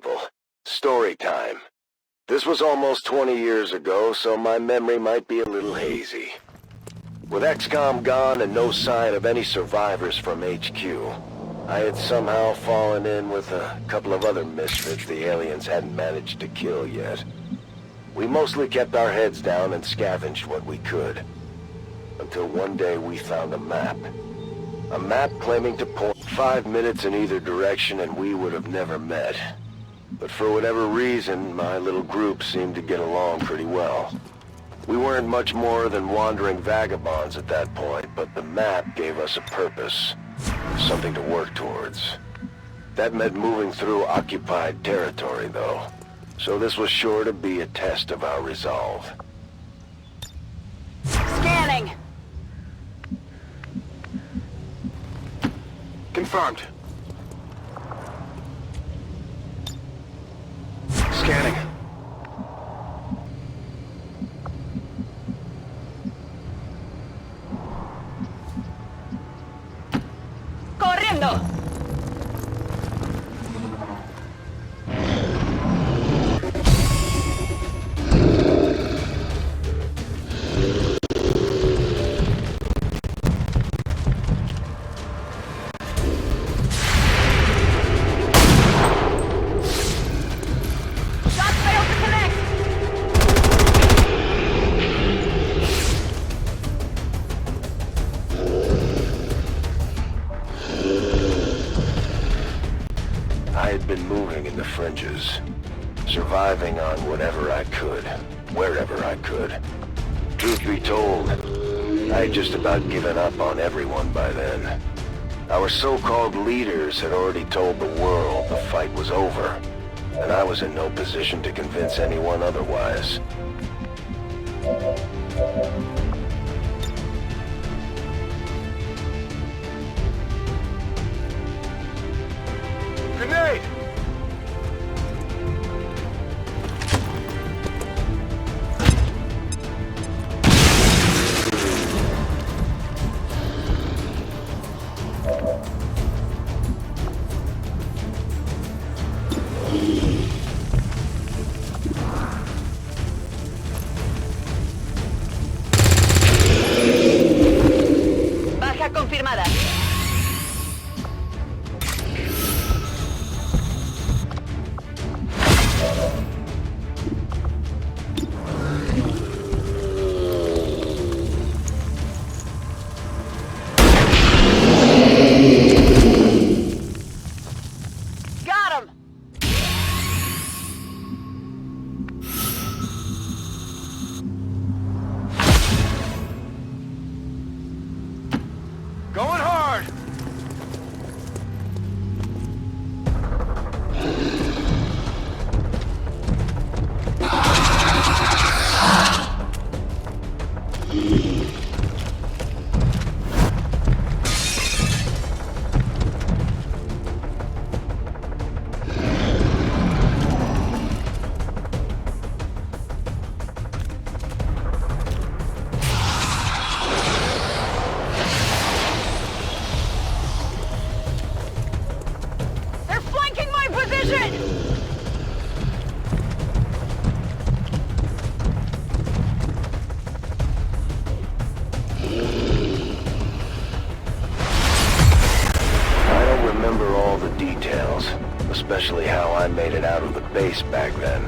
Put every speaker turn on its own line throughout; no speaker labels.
people. Story time. This was almost 20 years ago, so my memory might be a little hazy. With XCOM gone and no sign of any survivors from HQ, I had somehow fallen in with a couple of other misfits the aliens hadn't managed to kill yet. We mostly kept our heads down and scavenged what we could. Until one day we found a map. A map claiming to point 5 minutes in either direction and we would have never met. But for whatever reason, my little group seemed to get along pretty well. We weren't much more than wandering vagabonds at that point, but the map gave us a purpose. Something to work towards. That meant moving through occupied territory, though. So this was sure to be a test of our resolve.
Scanning!
Confirmed. Scanning.
¡Corriendo!
I had been moving in the fringes, surviving on whatever I could, wherever I could. Truth be told, I had just about given up on everyone by then. Our so-called leaders had already told the world the fight was over, and I was in no position to convince anyone otherwise.
Grenade!
Baja confirmada. Got him!
Going hard!
They're flanking my position!
I don't remember all the details, especially how I made it out of the base back then.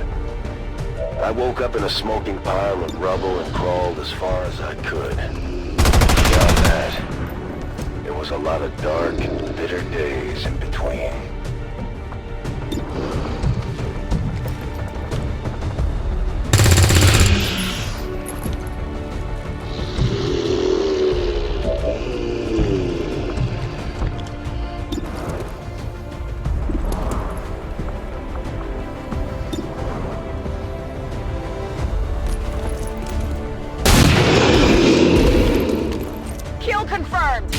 I woke up in a smoking pile of rubble and crawled as far as I could. Beyond that, there was a lot of dark, bitter days in between.
Kill confirmed!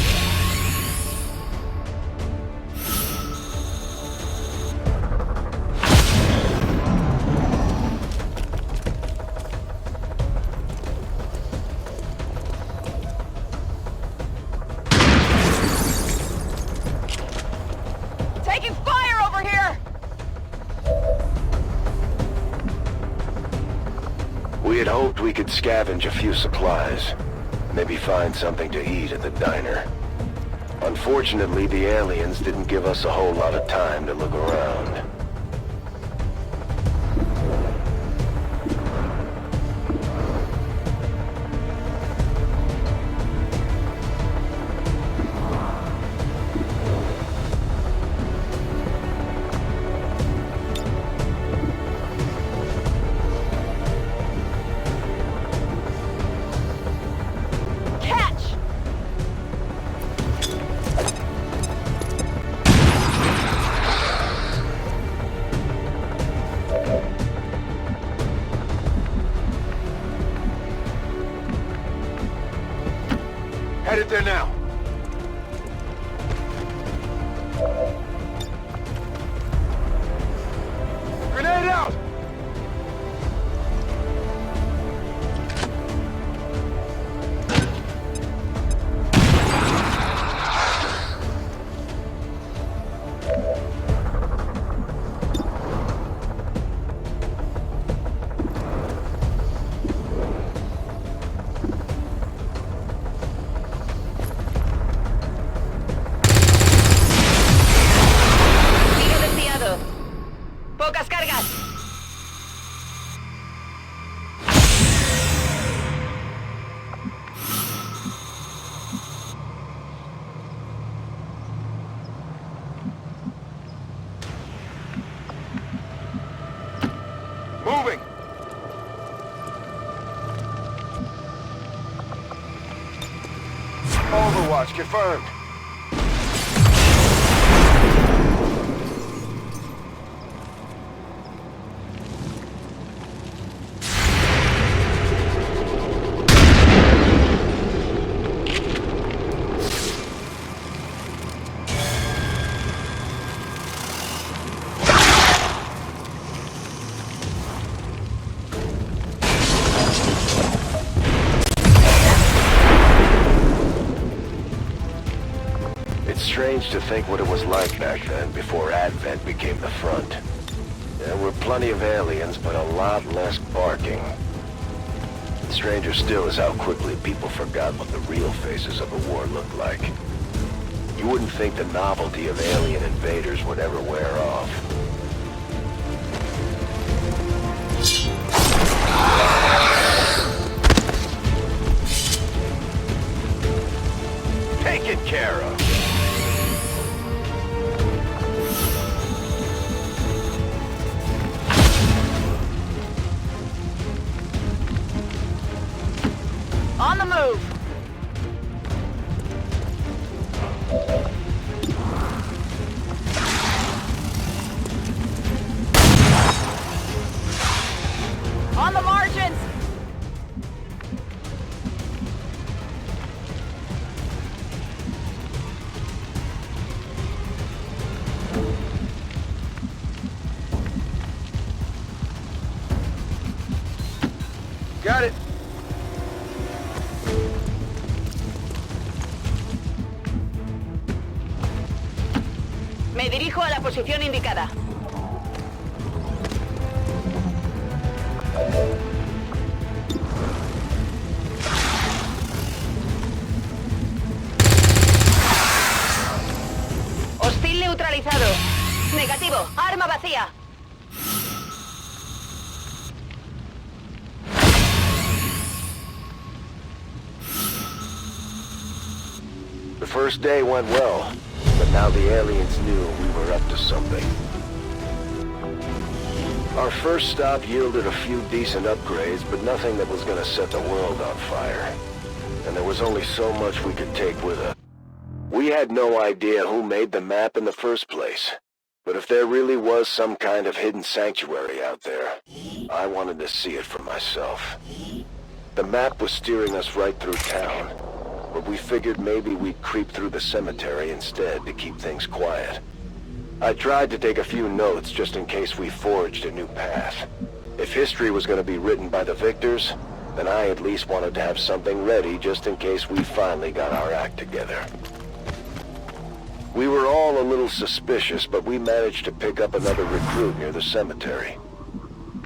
We had hoped we could scavenge a few supplies. Maybe find something to eat at the diner. Unfortunately, the aliens didn't give us a whole lot of time to look around.
Headed there now. Grenade out!
Pocas cargas.
Moving! Overwatch confirmed.
It's strange to think what it was like back then, before Advent became the front. There were plenty of aliens, but a lot less barking. Stranger still is how quickly people forgot what the real faces of the war looked like. You wouldn't think the novelty of alien invaders would ever wear off.
Taken care of.
On the move. On the margins.
Got it.
Me dirijo a la posición indicada. Hostil neutralizado. Negativo. Arma vacía.
The first day went well, but now the aliens knew we were up to something. Our first stop yielded a few decent upgrades, but nothing that was going to set the world on fire. And there was only so much we could take with us. We had no idea who made the map in the first place. But if there really was some kind of hidden sanctuary out there, I wanted to see it for myself. The map was steering us right through town, but we figured maybe we'd creep through the cemetery instead to keep things quiet. I tried to take a few notes just in case we forged a new path. If history was going to be written by the victors, then I at least wanted to have something ready just in case we finally got our act together. We were all a little suspicious, but we managed to pick up another recruit near the cemetery.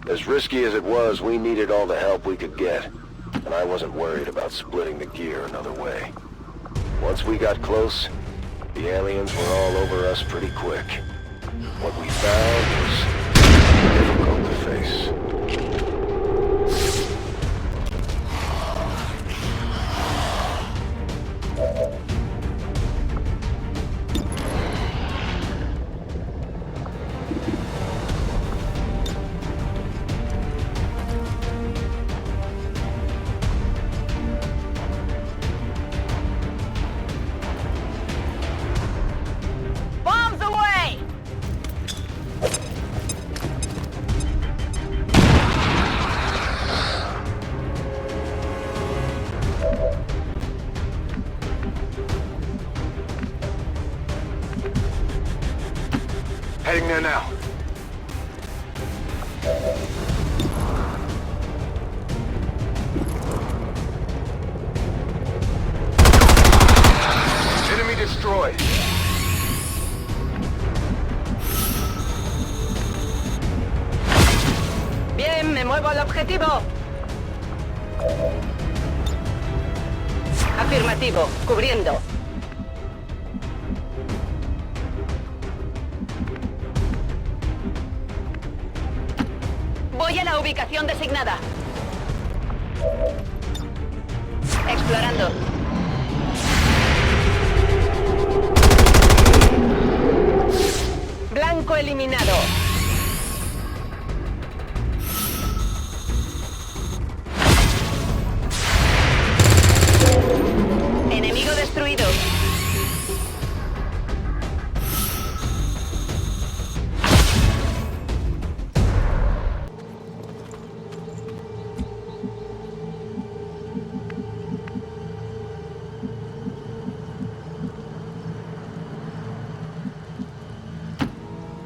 As risky as it was, we needed all the help we could get, and I wasn't worried about splitting the gear another way. Once we got close, the aliens were all over us pretty quick. What we found was difficult to face.
Bombs away!
Heading there now. Enemy destroyed.
Bien, me muevo al objetivo. Afirmativo, cubriendo. Voy a la ubicación designada. Explorando. Blanco eliminado. Enemigo destruido.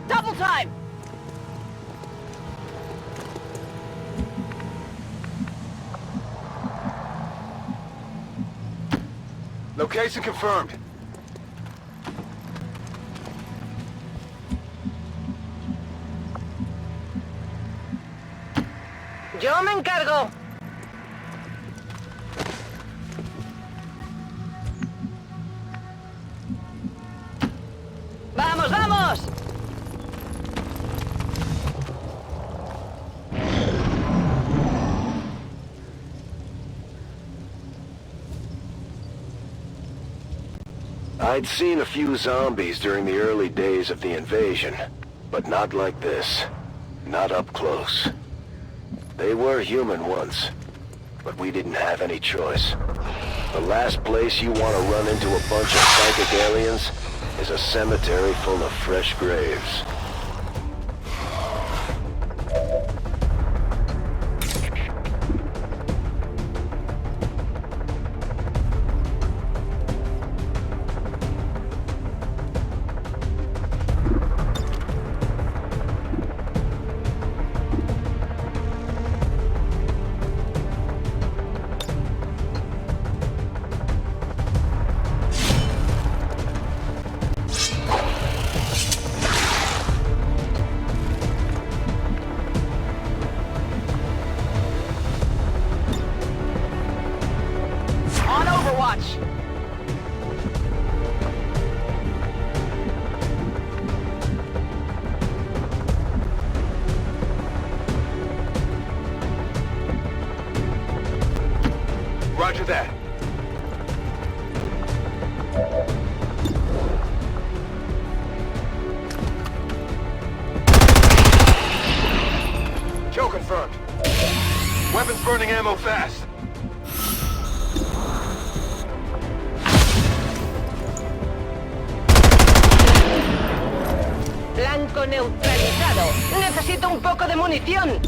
Double time.
Location confirmed.
Yo me encargo. ¡Vamos, vamos!
I'd seen a few zombies during the early days of the invasion, but not like this. Not up close. They were human once, but we didn't have any choice. The last place you want to run into a bunch of psychic aliens is a cemetery full of fresh graves.
On Overwatch.
Roger that. Kill confirmed. Weapons burning ammo fast.
Blanco neutralizado. Necesito un poco de munición.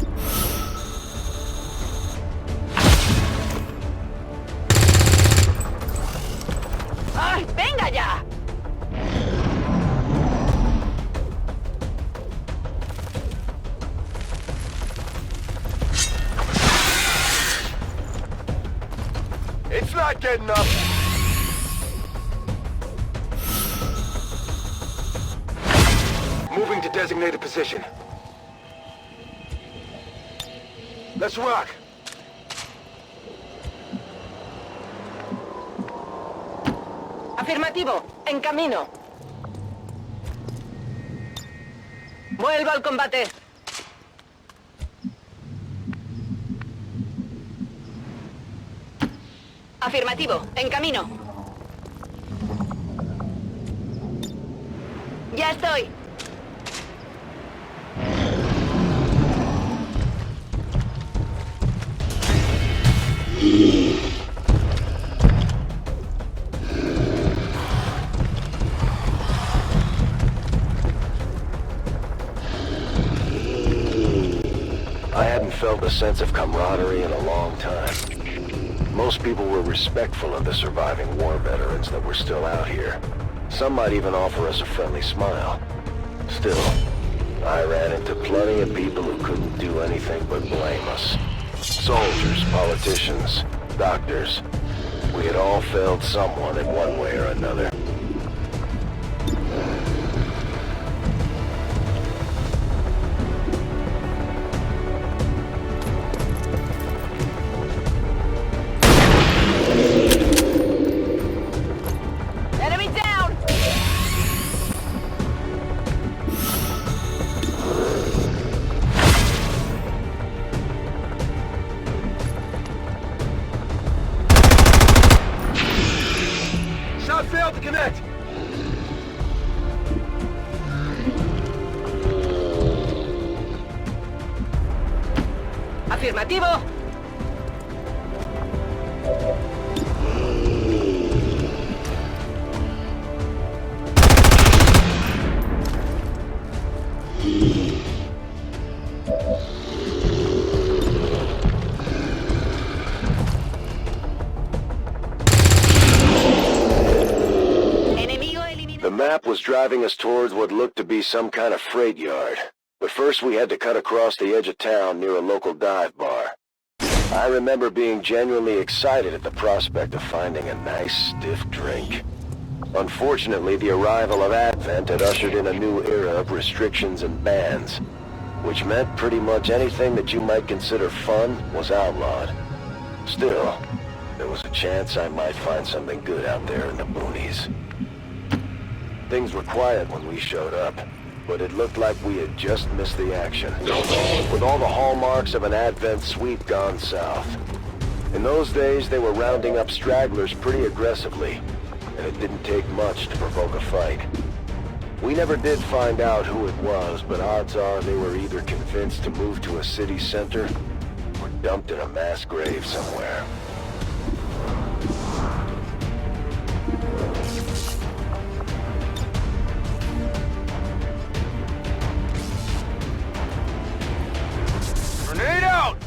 ¡Ay, venga ya!
It's not getting up. Moving to designated position. Let's rock.
Afirmativo, en camino. Vuelvo al combate. Afirmativo, en camino. Ya estoy.
I hadn't felt a sense of camaraderie in a long time. Most people were respectful of the surviving war veterans that were still out here. Some might even offer us a friendly smile. Still, I ran into plenty of people who couldn't do anything but blame us. Soldiers, politicians, doctors. We had all failed someone in one way or another.
Enemy down!
Shot failed to connect.
Afirmativo. Enemigo eliminado.
The map was driving us towards what looked to be some kind of freight yard. But first we had to cut across the edge of town near a local dive bar. I remember being genuinely excited at the prospect of finding a nice, stiff drink. Unfortunately, the arrival of Advent had ushered in a new era of restrictions and bans, which meant pretty much anything that you might consider fun was outlawed. Still, there was a chance I might find something good out there in the boonies. Things were quiet when we showed up, but it looked like we had just missed the action, with all the hallmarks of an Advent sweep gone south. In those days, they were rounding up stragglers pretty aggressively, and it didn't take much to provoke a fight. We never did find out who it was, but odds are they were either convinced to move to a city center or dumped in a mass grave somewhere.
Grenade out!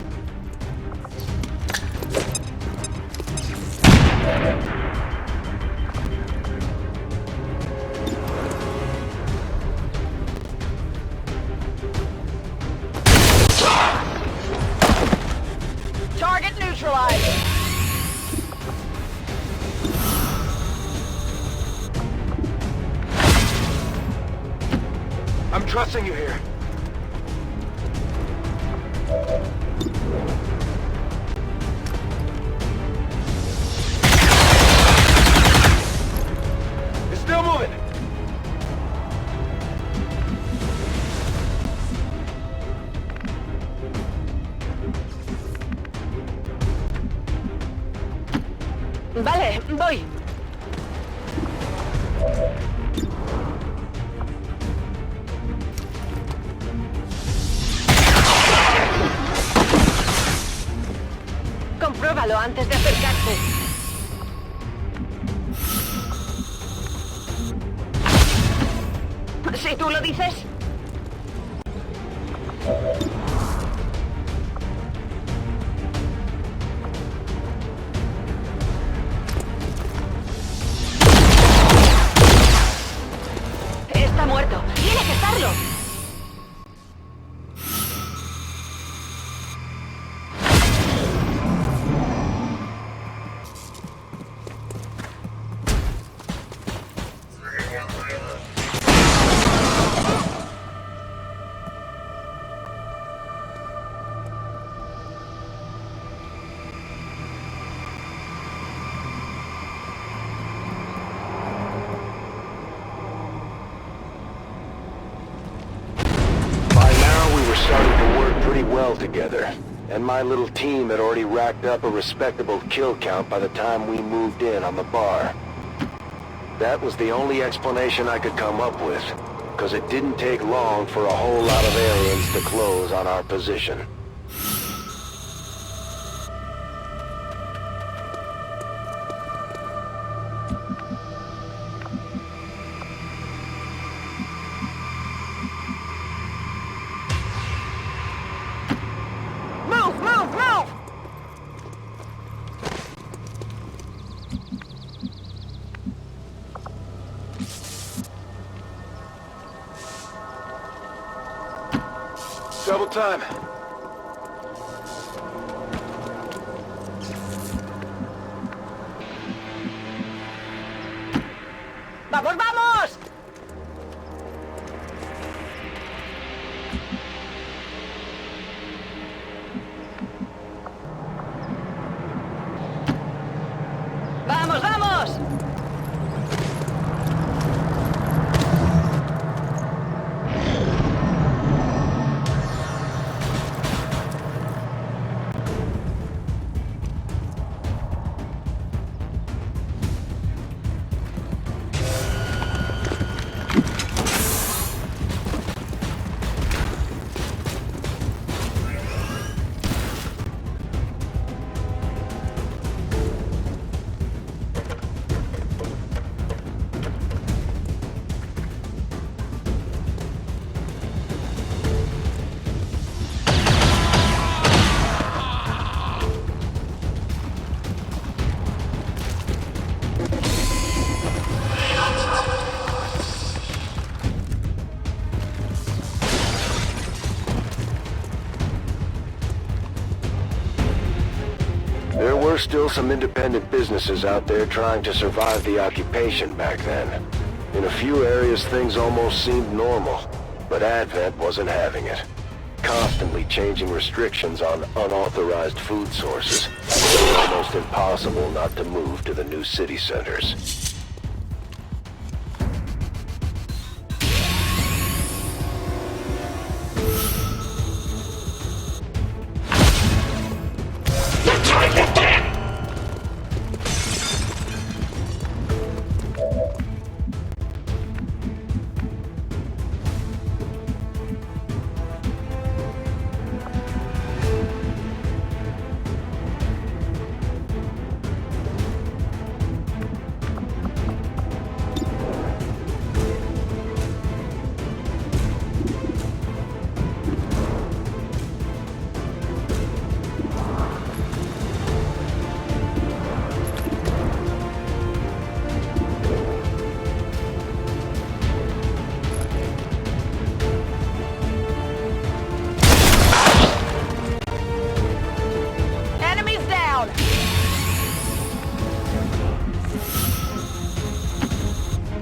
Target neutralized.
I'm trusting you here. It's still moving.
Vale, voy. Compruébalo antes de acercarse. Si tú lo dices. Está muerto. Tiene que estarlo.
pretty well together, and my little team had already racked up a respectable kill count by the time we moved in on the bar. That was the only explanation I could come up with, because it didn't take long for a whole lot of aliens to close on our position.
Move, move, move!
Double time.
¡Vamos, vamos! ¡Vamos, vamos!
There were still some independent businesses out there trying to survive the occupation back then. In a few areas things almost seemed normal, but Advent wasn't having it. Constantly changing restrictions on unauthorized food sources. It was almost impossible not to move to the new city centers.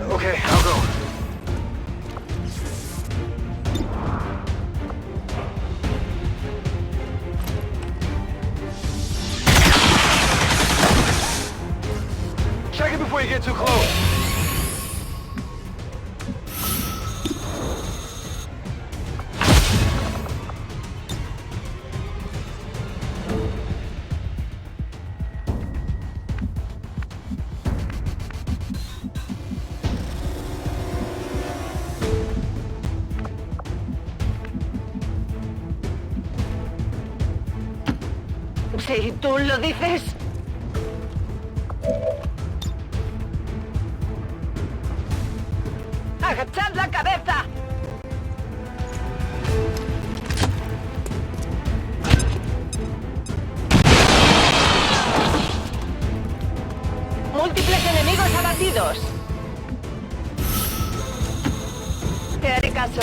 Okay, I'll go. Check it before you get too close.
Si tú lo dices. ¡Agachad la cabeza! Múltiples enemigos abatidos. Te haré caso.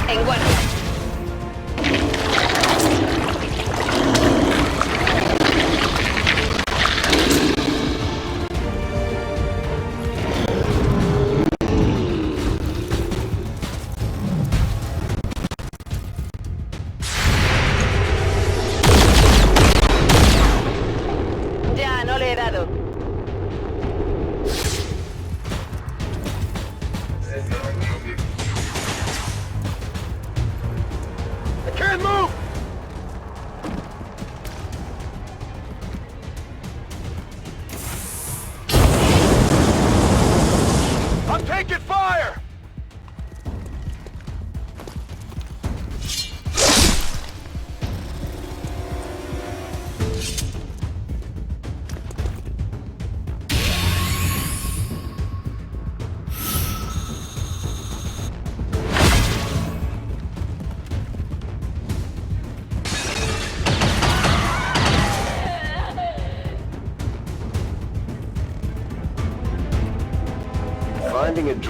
En guardia. Ya, no le he dado.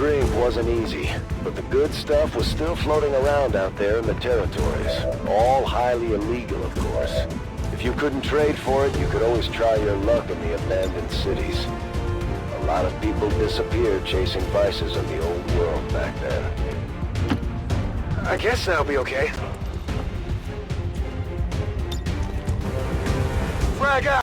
drink wasn't easy, but the good stuff was still floating around out there in the territories. All highly illegal, of course. If you couldn't trade for it, you could always try your luck in the abandoned cities. A lot of people disappeared chasing vices of the old world back then.
I guess that'll be okay. Frag out!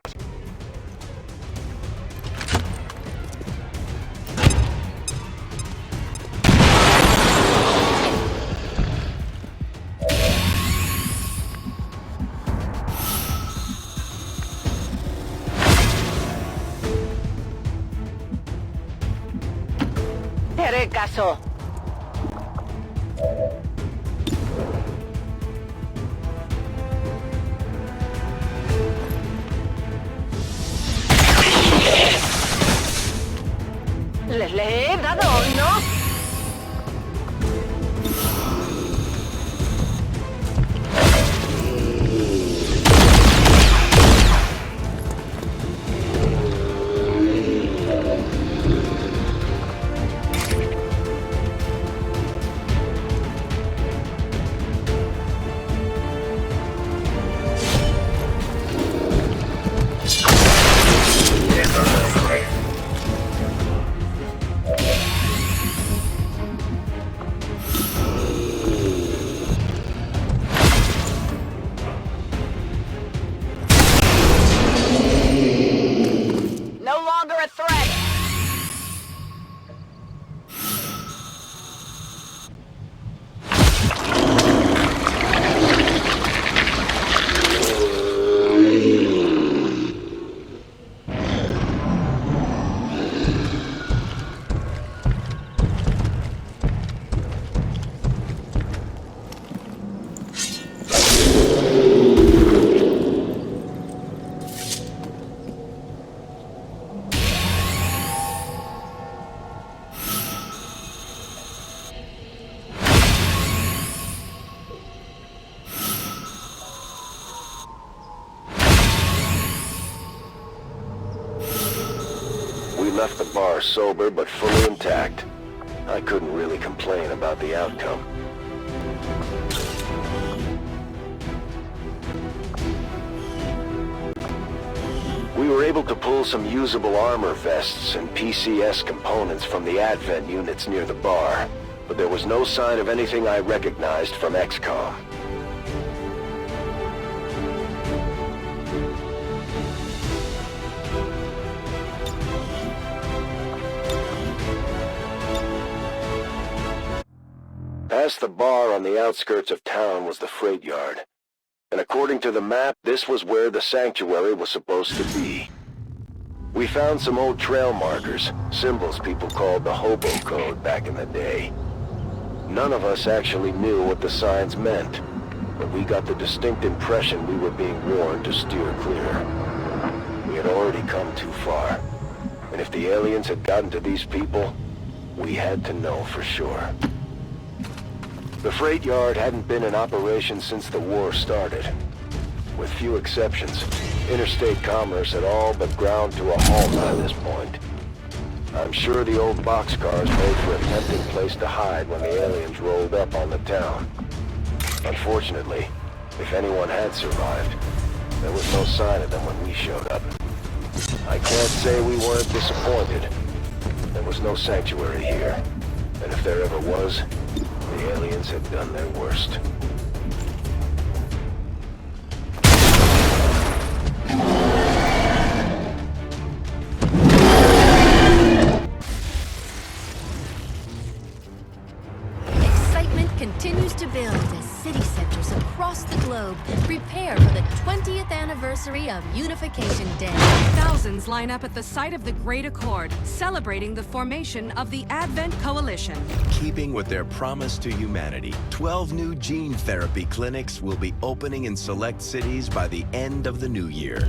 Te haré caso. Les he dado, ¿no?
Left the bar sober but fully intact. I couldn't really complain about the outcome. We were able to pull some usable armor vests and PCS components from the Advent units near the bar, but there was no sign of anything I recognized from XCOM. Past the bar on the outskirts of town was the freight yard. And according to the map, this was where the sanctuary was supposed to be. We found some old trail markers, symbols people called the hobo code back in the day. None of us actually knew what the signs meant, but we got the distinct impression we were being warned to steer clear. We had already come too far, and if the aliens had gotten to these people, we had to know for sure. The freight yard hadn't been in operation since the war started. With few exceptions, interstate commerce had all but ground to a halt by this point. I'm sure the old boxcars made for a tempting place to hide when the aliens rolled up on the town. Unfortunately, if anyone had survived, there was no sign of them when we showed up. I can't say we weren't disappointed. There was no sanctuary here, and if there ever was, the aliens had done their worst.
Excitement continues to build as city centers across the globe prepare for the 20th anniversary of Unification Day.
Thousands line up at the site of the Great Accord, celebrating the formation of the Advent Coalition.
Keeping with their promise to humanity, 12 new gene therapy clinics will be opening in select cities by the end of the new year.